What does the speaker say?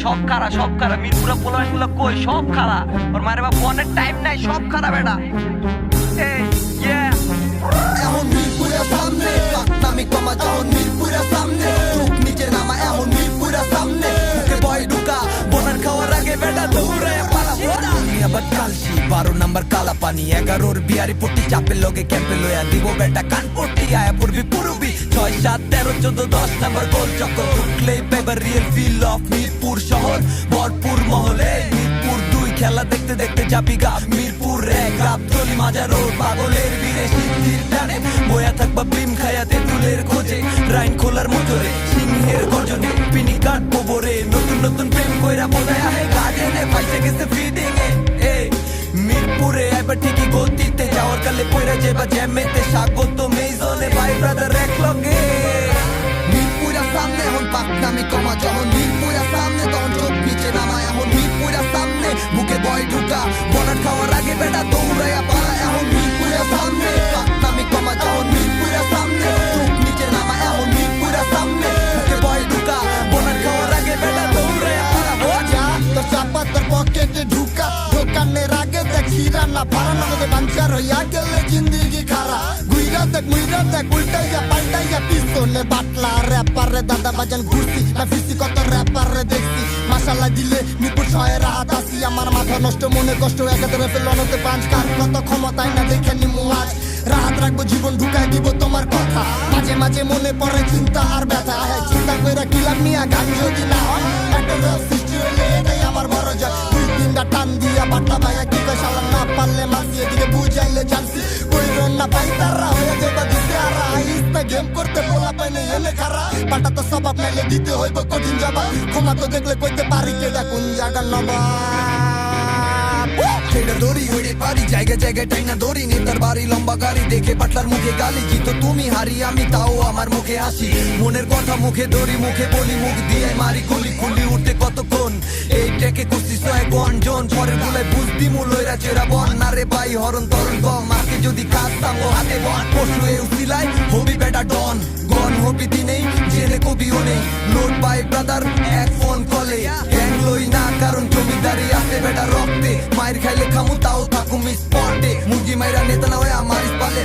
সব খারা মিরপুরা পোলাগুলো কই সব খারা ওর মায়ের বাপ অনেক টাইম নাই সব খারা বেটা এই ইয়া এখন মিরপুরের সামনে পাকনামি কমা যখন মিরপুরের সামনে চোখ নিচে নামা এখন মিরপুরের সামনে মুখে বয় ঢুকা বোনার খাওয়ার আগে বেটা দৌড়ে পালা আবার কালসি 12 নাম্বার কালা পানি 11 বিয়ারি পট্টি চাপের লগে ক্যাম্পে লইয়া দিব বেটা কান পট্টি আয়া পড়বি পুরবি 6 7 13 14 10 নাম্বার গোল চক্কর উঠলেই পেবার রিয়েল ফিল অফ মিরপুর শহর ভরপুর মহলে মিরপুর 2 খেলা দেখতে দেখতে যাবি গা মিরপুর 1 গাবতলি মাজার রোড পাগলের বীরে সিদ্ধির টানে বয়া থাকবা বিম খায়া তেঁতুলের খোঁজে রাইন খোলার মোটরে সিংহের গর্জনে পিনি কাট কবরে নতুন নতুন প্রেম কইরা বোঝায় আহে গার্ডেনে পাইছে গেছে ফিডিং এ মিরপুরে এবার ঠিকই গতিতে যাওয়ার কালে পয়রা যাবা জ্যামেতে স্বাগত মেজনে ভাই ব্রাদার এক লগে মিরপুরের সামনে এখন পাকনামি কমা যখন মিরপুরের সামনে তখন চোখ নিচে নামা এখন মিরপুরের সামনে মুখে বয় ঢুকা বলার খাওয়ার আগে বেটা দৌড়াইয়া পালা এখন মিরপুরের সামনে পাকনামি কমা যখন মিরপুরের সামনে চোখ নিচে নামা এখন মিরপুরের সামনে মুখে বয় ঢুকা বলার খাওয়ার আগে বেটা দৌড়াইয়া পালা যা তোর চাপা তোর পকেটে ঢুকা দোকানের আগে দেখি রান্না পারানো তোকে বাঞ্চার হইয়া গেলে জিন্দিগি খারা মুইরা দেখ উল্টাইয়া পাল্টাইয়া পিছনে বাটলা র্যাপারে দাদা বাজান ঘুরছি না ফিরছি কত র্যাপারে দেখছি মাশাল্লাহ দিলে মিরপুর শহরের হাত আসি আমার মাথা নষ্ট মনে কষ্ট একাধারে ফেলনতে পাঁচ কার কত ক্ষমতায় না দেখে নিমু আজ রাহাত রাখবো জীবন ঢুকায় দিব তোমার কথা মাঝে মাঝে মনে পড়ে চিন্তা আর ব্যথা চিন্তা কইরা কিলাম নিয়া গান যদি না হয় একটা সৃষ্টি হইলে এটাই আমার বড় জয় দুই তিনটা টান দিয়া বাট্টা ভাইয়া কি কয় শালা না পারলে মাসি এদিকে বুঝাইলে জানছি কইরো না ভাই তারা হয়ে যাবা দিতে আর আইসটা গেম করতে বলা পাইলে এনে খারা পাটা তো স্বভাব নাইলে দিতে হইব কঠিন জবাব ক্ষমা তো দেখলে কইতে পারি কেডা কোন জায়গার নবাব ছেড়ে দড়ি হইরে পারি জায়গায় জায়গায় টাইনা ধরি নেতার বাড়ি লম্বা গাড়ি দেখে পাটলার মুখে গালি জিতো তুমি হারি আমি তাও আমার মুখে হাসি মনের কথা মুখে ধরি মুখে বলি মুখ দিয়ে মারি গুলি খুলি উঠতে কতক্ষণ এই ট্রেকে কুস্তি ছয় গঞ্জন পরের গুলায় বুঝদি মুলইরা চেরা বন না রে ভাই হরণ তরণ কম মাকে যদি কাজতাম ও হাতে বন পশু এ উসিলাই হবি বেটা ডন গন হবি দিনেই জেনে কবিও নেই লোড বাই ব্রাদার এক ফোন কলে গ্যাং লই না কারণ জমিদারি আছে বেটা রক্তে মায়ের খাইলে খামু তাও থাকুম স্পটে মুরগি মাইরা নেতা না হয় আমার পালে